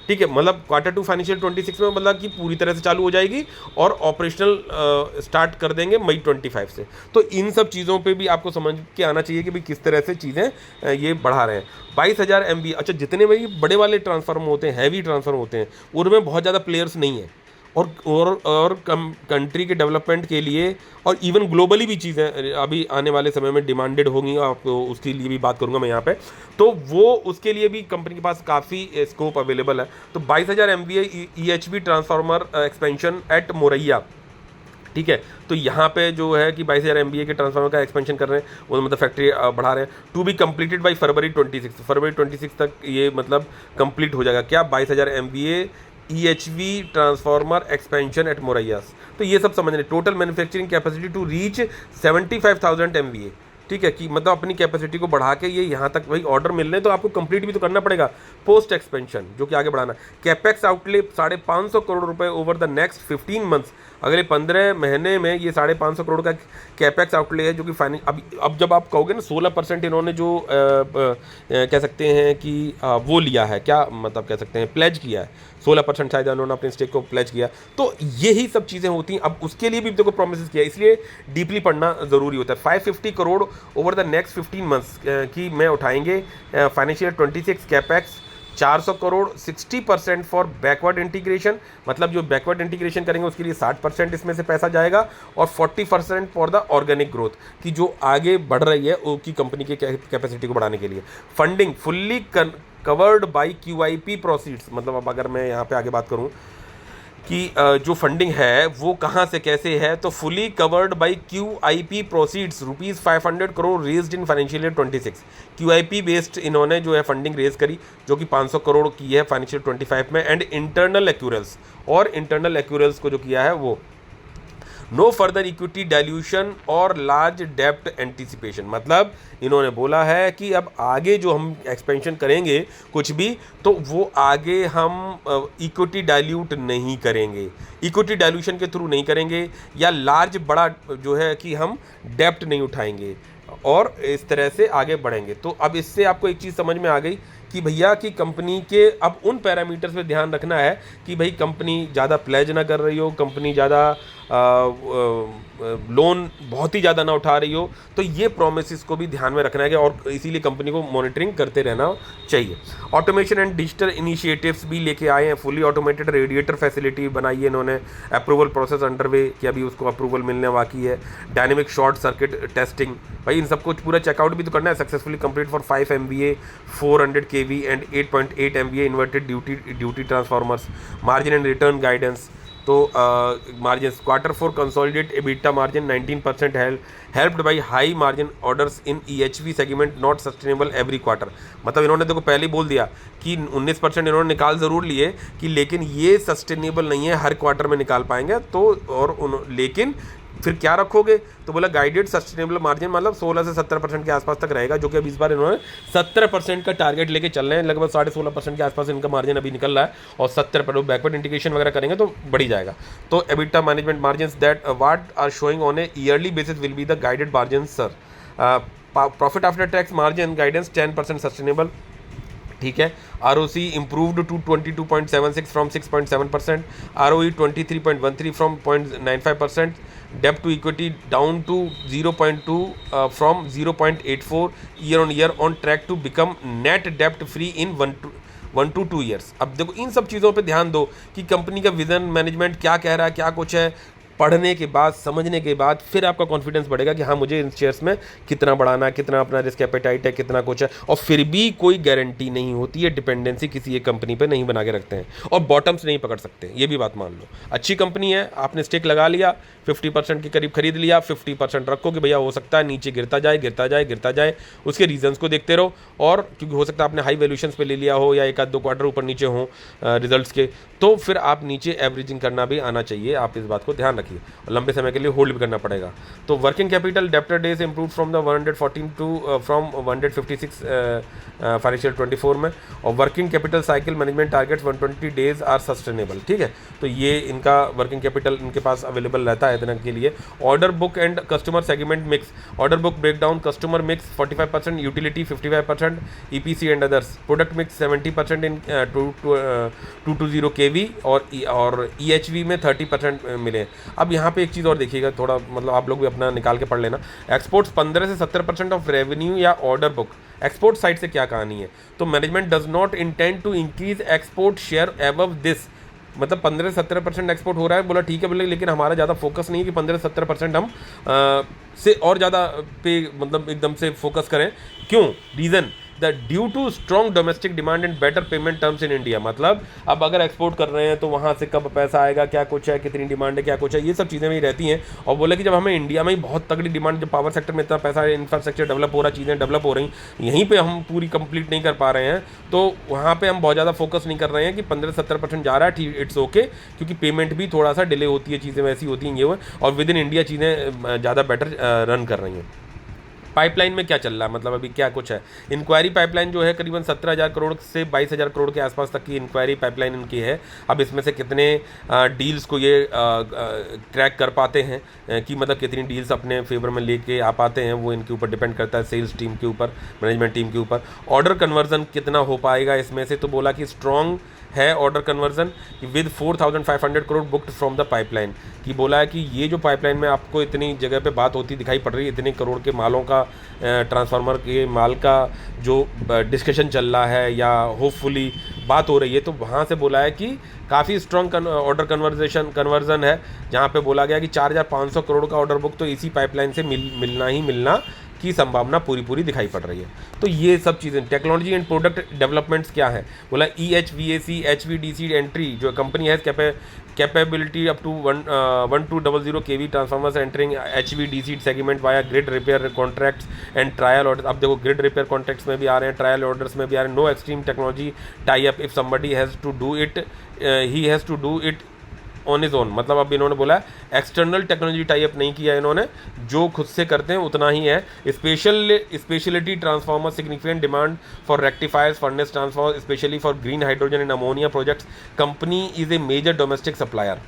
ठीक है, मतलब Q2 फाइनेंशियल 26 में, मतलब कि पूरी तरह से चालू हो जाएगी और ऑपरेशनल स्टार्ट कर देंगे मई 25 से। तो इन सब चीज़ों पे भी आपको समझ के आना चाहिए कि भाई किस तरह से चीज़ें ये बढ़ा रहे हैं। 22,000 MVA, अच्छा जितने भाई बड़े वाले ट्रांसफार्मर होते हैं, हैवी ट्रांसफार्मर होते हैं, उनमें बहुत ज़्यादा प्लेयर्स नहीं है, और कंट्री के डेवलपमेंट के लिए और इवन ग्लोबली भी चीज़ें अभी आने वाले समय में डिमांडेड होंगी, आपको उसके लिए भी बात करूंगा मैं यहाँ पे, तो वो उसके लिए भी कंपनी के पास काफ़ी स्कोप अवेलेबल है। तो 22,000 MVA EHV transformer expansion at Moraiya, ठीक है, तो यहाँ पे जो है कि 22,000 MVA के ट्रांसफार्मर का एक्सपेंशन कर रहे हैं, वो मतलब फैक्ट्री बढ़ा रहे हैं। टू बी कंप्लीटेड बाई फरवरी 26 तक ये मतलब कंप्लीट हो जाएगा क्या, 22,000 MVA EHV transformer expansion at मोरैयास। तो ये सब समझ रहे, total manufacturing capacity to reach 75,000 MVA, ठीक है, कि मतलब अपनी कैपेसिटी को बढ़ा के ये यहाँ तक भाई ऑर्डर मिल रहे हैं, तो आपको कंप्लीट भी तो करना पड़ेगा पोस्ट एक्सपेंशन, जो कि आगे बढ़ाना। कैपेक्स आउटले 550 करोड़ रुपए ओवर द नेक्स्ट 15 मंथ्स, अगले 15 महीने में ये 550 करोड़ का कैपेक्स आउटले है, जो कि फाइनेंस अब जब आप कहोगे ना 16% इन्होंने जो कह सकते हैं कि वो लिया है, क्या मतलब कह सकते हैं प्लेज किया है, 16% शायद उन्होंने अपने स्टेक को प्लेज किया, तो यही सब चीज़ें होती हैं। अब उसके लिए भी देखो प्रोमिस किया, इसलिए डीपली पढ़ना ज़रूरी होता है। 550 crore over the next 15 months की में उठाएंगे financial 26 capex, 400 crore 60% for backward integration, मतलब जो बैकवर्ड इंटीग्रेशन करेंगे उसके लिए 60% इसमें से पैसा जाएगा, और 40% फॉर द ऑर्गेनिक ग्रोथ, की जो आगे बढ़ रही है उसकी कंपनी के कैपेसिटी को बढ़ाने के लिए। Funding fully covered by QIP proceeds, मतलब अब अगर मैं यहाँ पे आगे बात करूँ कि जो फंडिंग है वो कहाँ से कैसे है, तो fully covered by QIP proceeds ₹500 crore raised in financial year 26। QIP based इन्होंने जो है फंडिंग रेज करी, जो कि 500 करोड़ की है फाइनेंशियल 25 में, एंड इंटरनल एक्यूरल्स, और इंटरनल एक्यूरल्स को जो किया है वो नो फर्दर इक्विटी डाइल्यूशन और लार्ज डेप्ट एंटिसिपेशन, मतलब इन्होंने बोला है कि अब आगे जो हम एक्सपेंशन करेंगे कुछ भी, तो वो आगे हम इक्विटी डाइल्यूट नहीं करेंगे, इक्विटी डाइल्यूशन के थ्रू नहीं करेंगे, या लार्ज बड़ा जो है कि हम डेप्ट नहीं उठाएंगे, और इस तरह से आगे बढ़ेंगे। तो अब इससे आपको एक चीज़ समझ में आ गई कि भैया कि कंपनी के अब उन पैरामीटर्स पे ध्यान रखना है कि भाई कंपनी ज़्यादा प्लेज ना कर रही हो, कंपनी ज़्यादा लोन बहुत ही ज़्यादा ना उठा रही हो, तो ये प्रोमिस को भी ध्यान में रखना है, और इसीलिए कंपनी को मॉनिटरिंग करते रहना चाहिए। ऑटोमेशन एंड डिजिटल इनिशिएटिव्स भी लेके आए हैं, फुली ऑटोमेटेड रेडिएटर फैसिलिटी बनाई है इन्होंने, अप्रूवल प्रोसेस अंडरवे कि अभी उसको अप्रूवल मिलने बाकी है। डायनेमिक शॉर्ट सर्किट टेस्टिंग, भाई इन सबको पूरा चेकआउट भी तो करना है। Successfully complete for 5 MVA 400 kV and 8.8 MVA inverted duty transformers. Margin and return guidance, तो margin Q4 consolidate EBITDA margin 19% helped by high margin orders in EHV segment not sustainable every quarter, मतलब इन्होंने देखो पहले ही बोल दिया कि 19% इन्होंने निकाल ज़रूर लिए कि लेकिन ये सस्टेनेबल नहीं है, हर क्वार्टर में निकाल पाएंगे, तो और लेकिन फिर क्या रखोगे, तो बोला गाइडेड सस्टेनेबल मार्जिन मतलब 16 से 17% के आसपास तक रहेगा, जो कि अब इस बार इन्होंने 17% का टारगेट लेके चल रहे हैं, लगभग 16.5% के आसपास इनका मार्जिन अभी निकल रहा है, और 70% बैकवर्ड इंटीग्रेशन वगैरह करेंगे तो बढ़ी जाएगा। तो EBITDA management margin that what are showing on a yearly basis will be the guided margin sir. Profit after tax margin guidance 10% sustainable, ठीक है। ROC improved to 22.76 from 6.7%, ROE 23.13 from 0.95%, डेब्ट to equity down to 0.2 from 0.84 year on year, on track to become net डेब्ट free in 1 to 2 years. अब देखो इन सब चीज़ों पे ध्यान दो कि कंपनी का विजन मैनेजमेंट क्या कह रहा है, क्या कुछ है, पढ़ने के बाद, समझने के बाद फिर आपका कॉन्फिडेंस बढ़ेगा कि हाँ मुझे इन शेयर्स में कितना बढ़ाना है, कितना अपना रिस्क एपेटाइट है, कितना कुछ है। और फिर भी कोई गारंटी नहीं होती है, डिपेंडेंसी किसी एक कंपनी पे नहीं बना के रखते हैं, और बॉटम्स नहीं पकड़ सकते, ये भी बात मान लो। अच्छी कंपनी है, आपने स्टेक लगा लिया, 50% के करीब खरीद लिया, 50% रखो कि भैया हो सकता है नीचे गिरता जाए गिरता जाए गिरता जाए, उसके रीजंस को देखते रहो। और क्योंकि हो सकता है आपने हाई वैल्यूशंस पे ले लिया हो या एक आध दो क्वार्टर ऊपर नीचे हो रिजल्ट्स के, तो फिर आप नीचे एवरेजिंग करना भी आना चाहिए, आप इस बात को ध्यान रखिए, और लंबे समय के लिए होल्ड भी करना पड़ेगा। तो working capital debtor days improve from the 114 to from 156 financial 24 में, और working capital cycle management targets 120 days are sustainable. ठीक है, तो ये इनका वर्किंग कैपिटल इनके पास अवेलेबल रहता है इतना के लिए। Order book and customer segment mix, order book breakdown, customer mix 45%, utility 55%, EPC and others, product mix 70% इन 220 केवी, और ईएचवी में 30% मिले। अब यहाँ पे एक चीज़ और देखिएगा, थोड़ा मतलब आप लोग भी अपना निकाल के पढ़ लेना। एक्सपोर्ट्स 15 से 70% ऑफ रेवेन्यू या ऑर्डर बुक, एक्सपोर्ट साइड से क्या कहानी है, तो management does not intend to increase export share above this, मतलब 15-17% एक्सपोर्ट हो रहा है, बोला ठीक है बोले, लेकिन हमारा ज़्यादा फोकस नहीं है कि 15-17% हम से और ज़्यादा पे मतलब एकदम से फोकस करें। क्यों? Reason the due to strong domestic demand and better payment terms in India, मतलब अब अगर एक्सपोर्ट कर रहे हैं तो वहाँ से कब पैसा आएगा, क्या कुछ है, कितनी डिमांड है, क्या कुछ है, ये सब चीज़ें भी रहती हैं। और बोले कि जब हमें इंडिया में ही बहुत तगड़ी डिमांड, जब पावर सेक्टर में इतना पैसा है, इंफ्रास्ट्रक्चर डेवलप हो रहा, चीज़ें डेवलप हो रही, यहीं पर हम पूरी कंप्लीट नहीं कर पा रहे हैं, तो वहाँ पर हम बहुत ज़्यादा फोकस नहीं कर रहे हैं कि 15-17% जा रहा है, ठीक, इट्स ओके, क्योंकि पेमेंट भी थोड़ा सा डिले होती है, चीज़ें वैसी होती हैं, ये हुए, और विद इन इंडिया चीज़ें ज़्यादा बेटर रन कर रही हैं। पाइपलाइन में क्या चल रहा है, मतलब अभी क्या कुछ है, इंक्वायरी पाइपलाइन जो है करीबन 17,000 करोड़ से 22,000 करोड़ के आसपास तक की इंक्वायरी पाइपलाइन इनकी है। अब इसमें से कितने डील्स को ये क्रैक कर पाते हैं कि मतलब कितनी डील्स अपने फेवर में लेके आ पाते हैं, वो इनके ऊपर डिपेंड करता है, सेल्स टीम के ऊपर, मैनेजमेंट टीम के ऊपर। ऑर्डर कन्वर्जन कितना हो पाएगा इसमें से, तो बोला कि स्ट्रॉन्ग है order conversion with 4,500 crore booked from the pipeline, कि बोला है कि ये जो पाइपलाइन में आपको इतनी जगह पे बात होती दिखाई पड़ रही है, इतने करोड़ के मालों का, ट्रांसफार्मर के माल का जो डिस्कशन चल रहा है या होपफुली बात हो रही है, तो वहाँ से बोला है कि काफ़ी स्ट्रॉन्ग ऑर्डर कन्वर्जन है, जहाँ पे बोला गया कि 4,500 करोड़ का ऑर्डर बुक तो इसी पाइपलाइन से मिलना की संभावना पूरी दिखाई पड़ रही है। तो ये सब चीज़ें, टेक्नोलॉजी एंड प्रोडक्ट डेवलपमेंट्स क्या है, बोला EHVAC HVDC एंट्री, जो कंपनी है capability up to 1200 kV transformers entering HVDC segment via grid repair contracts and trial order. अब देखो ग्रिड रिपेयर कॉन्ट्रैक्ट्स में भी आ रहे हैं, ट्रायल ऑर्डर्स में भी आ रहे हैं। No extreme technology tie up, if somebody has to do it he has to do it on his own, मतलब अब इन्होंने बोला एक्सटर्नल टेक्नोलॉजी टाई अप नहीं किया इन्होंने, जो खुद से करते हैं उतना ही है। Speciality transformer, significant demand for rectifiers, furnace transformer specially for green hydrogen and ammonia projects. Company is a major domestic supplier.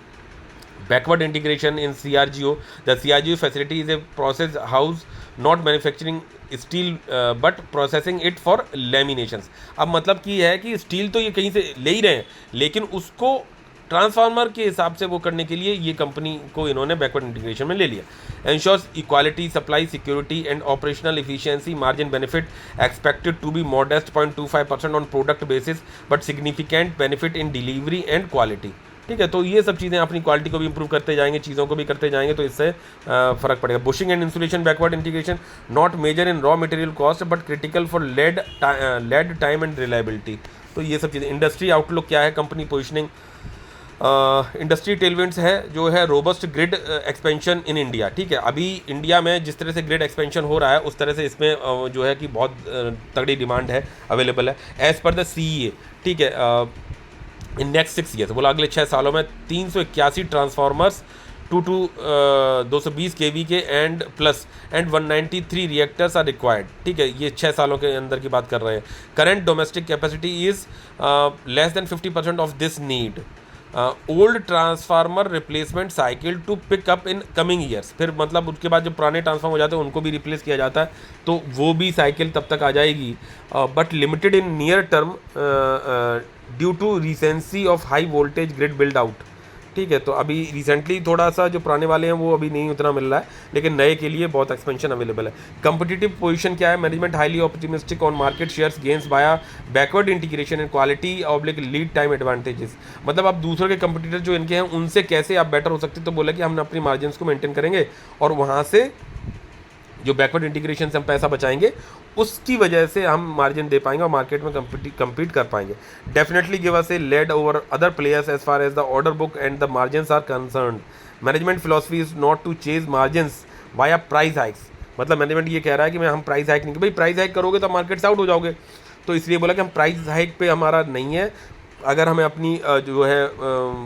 Backward integration in CRGO. The CRGO facility is a process house not manufacturing steel but processing it for laminations. अब मतलब की है कि steel तो ये कहीं से ले ही रहे हैं, लेकिन उसको ट्रांसफार्मर के हिसाब से वो करने के लिए ये कंपनी को इन्होंने बैकवर्ड इंटीग्रेशन में ले लिया। Ensures equality, supply security and operational efficiency, margin benefit expected to be modest 0.25% on product basis but significant benefit in delivery and quality. ठीक है, तो ये सब चीज़ें अपनी क्वालिटी को भी इंप्रूव करते जाएंगे, चीज़ों को भी करते जाएंगे, तो इससे फ़र्क पड़ेगा। Bushing and insulation backward integration not major in raw material cost but critical for lead time and reliability. तो ये सब चीज़ें। इंडस्ट्री आउटलुक क्या है, कंपनी पोजिशनिंग, इंडस्ट्री टेलविंड्स है जो है robust grid expansion in India. ठीक है, अभी इंडिया में जिस तरह से ग्रिड एक्सपेंशन हो रहा है उस तरह से इसमें जो है कि बहुत तगड़ी डिमांड है, अवेलेबल है एज़ पर द CEA। ठीक है, इन नेक्स्ट 6 ईयर्स, बोला अगले 6 सालों में 381 ट्रांसफार्मर्स 220 kV के एंड 193 रिएक्टर्स आर रिक्वायर्ड। ठीक है, ये 6 सालों के अंदर की बात कर रहे हैं। Current domestic capacity is less than 50% of this need. Old transformer replacement cycle to pick up in coming years. फिर मतलब उसके बाद जो पुराने ट्रांसफार्मर हो जाते हैं उनको भी रिप्लेस किया जाता है, तो वो भी साइकिल तब तक आ जाएगी, but limited in near term due to recency of high voltage grid build out. ठीक है। तो अभी रिसेंटली थोड़ा सा जो पुराने वाले हैं वो अभी नहीं उतना मिल रहा है, लेकिन नए के लिए बहुत एक्सपेंशन अवेलेबल है। कंपटीटिव पोजीशन क्या है? Management highly optimistic on market shares gains via backward integration and quality oblique lead time advantages. मतलब आप दूसरों के कंपटीटर जो इनके हैं उनसे कैसे आप बेटर हो सकते, तो बोला कि हम अपनी मार्जिन को मेंटेन करेंगे और वहाँ से जो बैकवर्ड इंटीग्रेशन से हम पैसा बचाएंगे उसकी वजह से हम मार्जिन दे पाएंगे और मार्केट में compete कर पाएंगे। Definitely give us a lead over other players as far as the order book and the margins are concern. Management philosophy is not to chase margins via price hikes. मतलब management ये कह रहा है कि हम price hike नहीं, भाई price hike करोगे तो मार्केट से आउट हो जाओगे, तो इसलिए बोला कि हम प्राइस हाइक पे हमारा नहीं है, अगर हमें अपनी जो है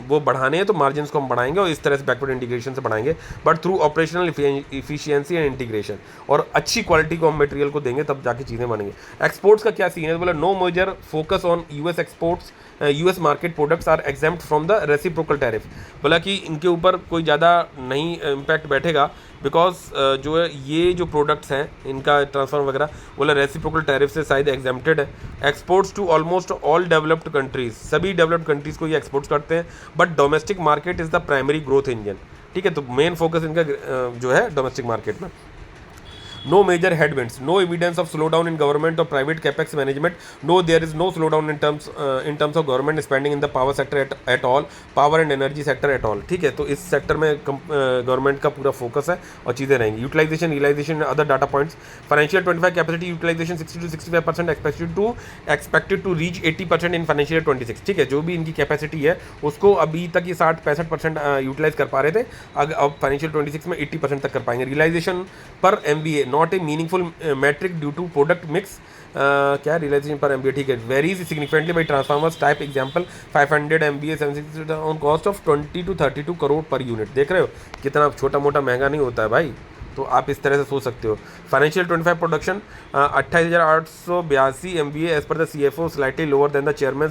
वो बढ़ाने हैं तो मार्जिन को हम बढ़ाएंगे और इस तरह से बैकवर्ड इंटीग्रेशन से बढ़ाएंगे, but through operational efficiency and integration, और अच्छी क्वालिटी को हम मटेरियल को देंगे तब जाके चीज़ें बनेंगी। एक्सपोर्ट्स का क्या सीन है? बोला no major focus on US exports, US market products are exempt from the reciprocal tariff. बोला कि इनके ऊपर कोई ज़्यादा नहीं इम्पैक्ट बैठेगा, बिकॉज जो है ये जो प्रोडक्ट्स हैं इनका ट्रांसफर वगैरह बोला रेसिप्रोकल टैरिफ से शायद एग्जेम्प्टेड है। Exports to almost all developed countries, सभी डेवलप्ड कंट्रीज़ को ये एक्सपोर्ट्स करते हैं, but domestic market is the primary growth engine. ठीक है, तो मेन फोकस इनका जो है डोमेस्टिक मार्केट में। No major headwinds, no evidence of slowdown in government or private capex management. No, there is no slowdown in terms of government spending in the power sector at all, power and energy sector at all. ठीक है, तो इस sector में government का पूरा focus है और चीज़ें रहेंगी। Utilisation, realisation, other data points. Financial 25 capacity utilisation 60 to 65% expected to reach 80% in financial 26। ठीक है, जो भी इनकी कैपेसिटी है उसको अभी तक ये 60-65% यूटिलाइज कर पा रहे थे, अब फाइनेंशियल 26 में 80% तक कर पाएंगे। Realisation per MVA not a meaningful metric due to product mix. क्या रियलाइजेशन पर MVA? ठीक है, varies significantly by transformers type example 500 MVA 760 on cost of 20 to 32 crore per unit. देख रहे हो कितना छोटा मोटा महंगा नहीं होता है भाई, तो आप इस तरह से सोच सकते हो। Financial 25 production 28,882 MVA as per the CFO, slightly lower than the chairman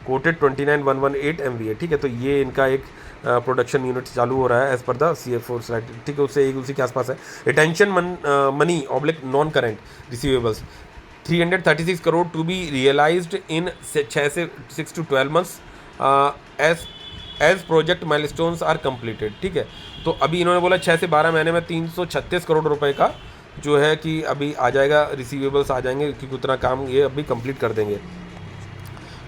quoted 29,118 MVA। ठीक है, तो ये इनका एक प्रोडक्शन यूनिट चालू हो रहा है as per the CFO slide. ठीक है, उससे एक उसी के आसपास है। Retention money oblique non current receivables 336 crore to be realised in 6 to 12 months as project milestones are completed. ठीक है, तो अभी इन्होंने बोला 6 से 12 महीने में 336 करोड़ रुपए का जो है कि अभी आ जाएगा, रिसीवेबल्स आ जाएंगे, क्योंकि उतना काम ये अभी कंप्लीट कर देंगे।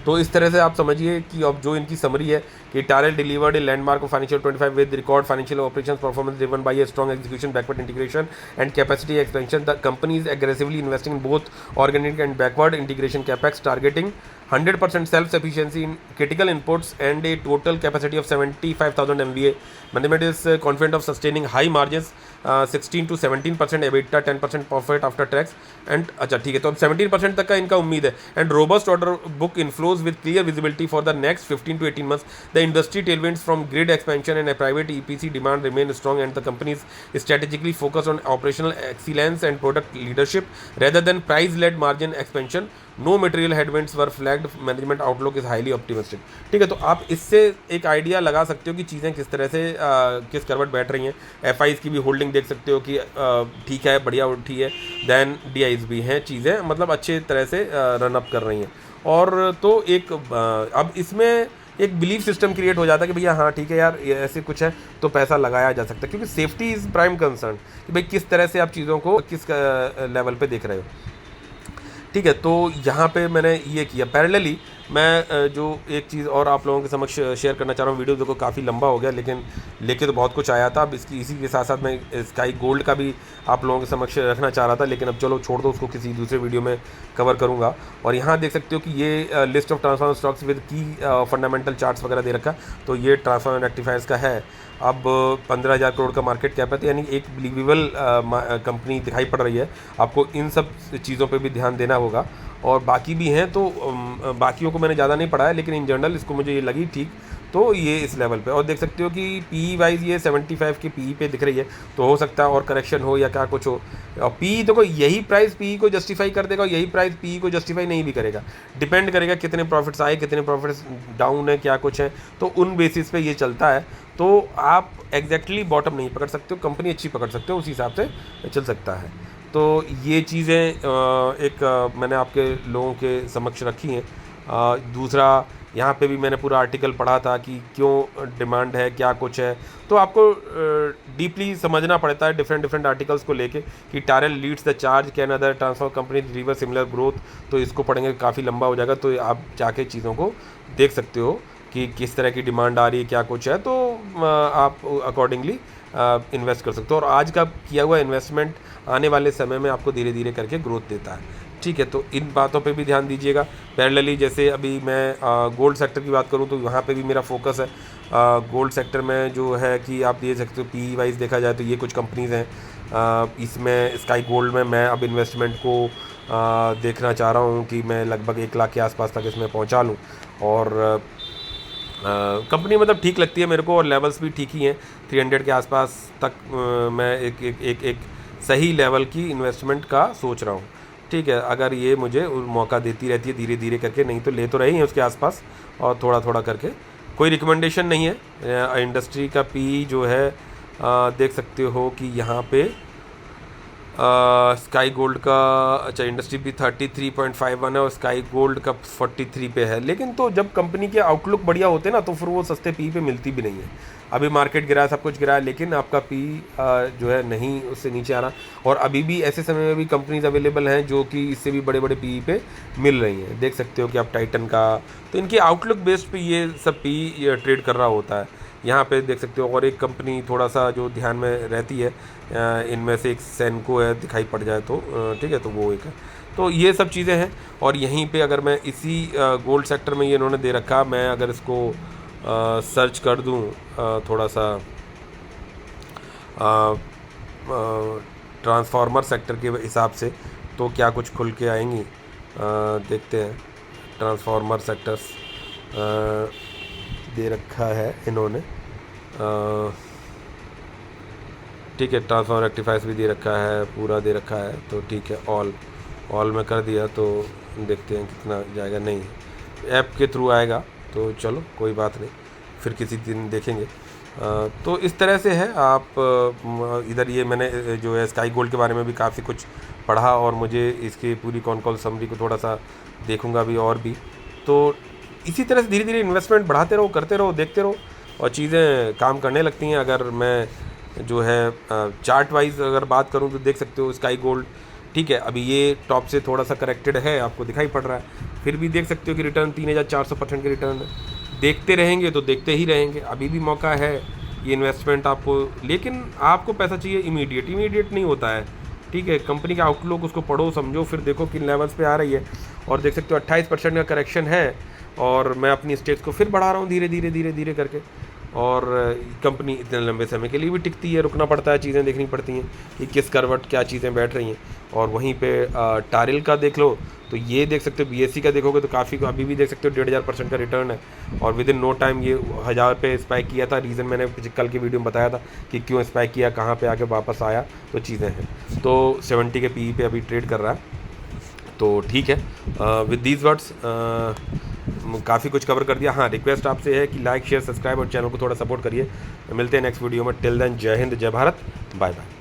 तो इस तरह से आप समझिए कि अब जो इनकी समरी है कि TARIL delivered a landmark of financial 25 with record financial operations performance driven by a strong execution, backward integration and capacity expansion. The company is aggressively investing in both organic and backward integration capex, targeting 100% self-sufficiency in critical inputs and a total capacity of 75,000 MVA. Management is confident of sustaining high margins, 16 to 17% EBITDA, 10% profit after tax and अच्छा ठीक है, तो अब 17% तक का इनका उम्मीद है। And robust order book inflows with clear visibility for the next 15 to 18 months. The industry tailwinds from grid expansion and a private EPC demand remain strong, and the company is strategically focused on operational excellence and product leadership rather than price-led margin expansion. No material headwinds were flagged, management outlook is highly optimistic. ठीक है, तो आप इससे एक idea लगा सकते हो कि चीज़ें किस तरह से किस करवट बैठ रही हैं। FIs की भी होल्डिंग देख सकते हो कि ठीक है, बढ़िया उठी है। देन DIs भी हैं, चीज़ें मतलब अच्छे तरह से रन अप कर रही हैं। और तो एक अब इसमें एक बिलीफ सिस्टम क्रिएट हो जाता है कि भैया हाँ ठीक है यार, ऐसे कुछ है तो पैसा लगाया जा सकता है, क्योंकि सेफ्टी इज़ प्राइम कंसर्न कि भाई किस तरह से आप चीज़ों को किस लेवल पे देख रहे हो। ठीक है, तो यहाँ पे मैंने ये किया। पैरेलली मैं जो एक चीज़ और आप लोगों के समक्ष शेयर करना चाह रहा हूँ। वीडियो देखो काफ़ी लंबा हो गया, लेकिन लेके तो बहुत कुछ आया था। अब इसी के साथ साथ मैं स्काई गोल्ड का भी आप लोगों के समक्ष रखना चाह रहा था, लेकिन अब चलो छोड़ दो, उसको किसी दूसरे वीडियो में कवर करूँगा। और यहाँ देख सकते हो कि ये list of transformer stocks with की फंडामेंटल चार्ट्स वगैरह दे रखा। तो ये ट्रांसफार्मर रेक्टिफायर्स का है। अब 15,000 करोड़ का मार्केट कैप है, तो यानी एक बिलीवेबल कंपनी दिखाई पड़ रही है। आपको इन सब चीज़ों पे भी ध्यान देना होगा। और बाकी भी हैं, तो बाकियों को मैंने ज़्यादा नहीं पढ़ा है, लेकिन इन जनरल इसको मुझे ये लगी ठीक, तो ये इस लेवल पे। और देख सकते हो कि PE वाइज ये 75 की PE पे दिख रही है, तो हो सकता है और करेक्शन हो या क्या कुछ हो। और PE देखो यही प्राइस PE को जस्टिफाई कर देगा और यही प्राइस PE को जस्टिफाई नहीं भी करेगा। डिपेंड करेगा कितने प्रॉफिट्स आए, कितने प्रॉफिट्स डाउन है, क्या कुछ है, तो उन बेसिस पे ये चलता है। तो आप एग्जैक्टली बॉटम नहीं पकड़ सकते हो, कंपनी अच्छी पकड़ सकते हो, उस हिसाब से चल सकता है। तो ये चीज़ें एक मैंने आपके लोगों के समक्ष रखी हैं। दूसरा यहाँ पे भी मैंने पूरा आर्टिकल पढ़ा था कि क्यों डिमांड है, क्या कुछ है। तो आपको डीपली समझना पड़ता है डिफरेंट आर्टिकल्स को लेके कि TARIL leads the charge, can other transform company deliver similar growth. तो इसको पढ़ेंगे काफ़ी लंबा हो जाएगा, तो आप जाके चीज़ों को देख सकते हो कि किस तरह की डिमांड आ रही है, क्या कुछ है, तो आप अकॉर्डिंगली इन्वेस्ट कर सकते हो। और आज का किया हुआ इन्वेस्टमेंट आने वाले समय में आपको धीरे धीरे करके ग्रोथ देता है। ठीक है, तो इन बातों पे भी ध्यान दीजिएगा। पैरेलली जैसे अभी मैं गोल्ड सेक्टर की बात करूं तो वहाँ पे भी मेरा फोकस है। गोल्ड सेक्टर में जो है कि आप देख सकते हो पी वाइज देखा जाए तो ये कुछ कंपनीज़ हैं। इसमें स्काई गोल्ड में मैं अब इन्वेस्टमेंट को देखना चाह रहा हूँ कि मैं लगभग 1 लाख के आसपास तक इसमें पहुँचा लूँ। और कंपनी मतलब ठीक लगती है मेरे को और लेवल्स भी ठीक ही हैं। 300 के आसपास तक मैं एक सही लेवल की इन्वेस्टमेंट का सोच रहा हूँ। ठीक है, अगर ये मुझे मौका देती रहती है धीरे धीरे करके, नहीं तो ले तो रही हैं उसके आसपास और थोड़ा थोड़ा करके। कोई रिकमेंडेशन नहीं है। इंडस्ट्री का पी जो है देख सकते हो कि यहाँ पे स्काई गोल्ड का, अच्छा इंडस्ट्री भी 33.51 है और स्काई गोल्ड का 43 पे है। लेकिन तो जब कंपनी के आउटलुक बढ़िया होते हैं ना तो फिर वो सस्ते पी पे मिलती भी नहीं है। अभी मार्केट गिरा है, सब कुछ गिरा है, लेकिन आपका पी जो है नहीं उससे नीचे आ रहा। और अभी भी ऐसे समय में भी कंपनीज अवेलेबल हैं जो कि इससे भी बड़े बड़े पी पे मिल रही हैं। देख सकते हो कि आप टाइटन का, तो इनके आउटलुक बेस्ड पे ये सब पी ट्रेड कर रहा होता है। यहाँ पे देख सकते हो और एक कंपनी थोड़ा सा जो ध्यान में रहती है इनमें से एक सेनको है, दिखाई पड़ जाए तो ठीक है, तो वो एक है। तो ये सब चीज़ें हैं। और यहीं पे अगर मैं इसी गोल्ड सेक्टर में ये इन्होंने दे रखा, मैं अगर इसको सर्च कर दूँ थोड़ा सा ट्रांसफार्मर सेक्टर के हिसाब से, तो क्या कुछ खुल के आएंगी देखते हैं। ट्रांसफार्मर सेक्टर्स दे रखा है इन्होंने, ठीक है। ट्रांसफार्मर रेक्टिफायर्स भी दे रखा है, पूरा दे रखा है, तो ठीक है। ऑल में कर दिया, तो देखते हैं कितना जाएगा। नहीं, ऐप के थ्रू आएगा, तो चलो कोई बात नहीं, फिर किसी दिन देखेंगे। तो इस तरह से है। आप इधर ये मैंने जो है स्काई गोल्ड के बारे में भी काफ़ी कुछ पढ़ा और मुझे इसकी पूरी कॉल समरी को थोड़ा सा देखूंगा भी और भी। तो इसी तरह से धीरे धीरे इन्वेस्टमेंट बढ़ाते रहो, करते रहो, देखते रहो और चीज़ें काम करने लगती हैं। अगर मैं जो है चार्ट वाइज अगर बात करूं तो देख सकते हो स्काई गोल्ड, ठीक है, अभी ये टॉप से थोड़ा सा करेक्टेड है, आपको दिखाई पड़ रहा है। फिर भी देख सकते हो कि रिटर्न 3400% के रिटर्न है। देखते रहेंगे तो देखते ही रहेंगे, अभी भी मौका है ये इन्वेस्टमेंट आपको। लेकिन आपको पैसा चाहिए इमीडिएट नहीं होता है। ठीक है, कंपनी का आउटलुक उसको पढ़ो, समझो, फिर देखो किन लेवल्स पे आ रही है। और देख सकते हो 28% का करेक्शन है और मैं अपनी स्टेक्स को फिर बढ़ा रहा हूँ धीरे धीरे करके। और कंपनी इतने लंबे समय के लिए भी टिकती है, रुकना पड़ता है, चीज़ें देखनी पड़ती हैं कि किस करवट क्या चीज़ें बैठ रही हैं। और वहीं पे टारेल का देख लो तो ये देख सकते हो, बीएससी का देखोगे तो काफ़ी, अभी भी देख सकते हो 1500% का रिटर्न है। और विद इन नो टाइम ये 1000 पे स्पाइक किया था। रीज़न मैंने कल की वीडियो में बताया था कि क्यों स्पाइक किया, कहाँ पे आके वापस आया, तो चीज़ें हैं। तो 70 के पी पे अभी ट्रेड कर रहा है, तो ठीक है। विद दीज वर्ड्स काफ़ी कुछ कवर कर दिया। हाँ, रिक्वेस्ट आपसे है कि लाइक शेयर सब्सक्राइब और चैनल को थोड़ा सपोर्ट करिए। मिलते हैं नेक्स्ट वीडियो में। टिल देन जय हिंद, जय भारत, बाय बाय।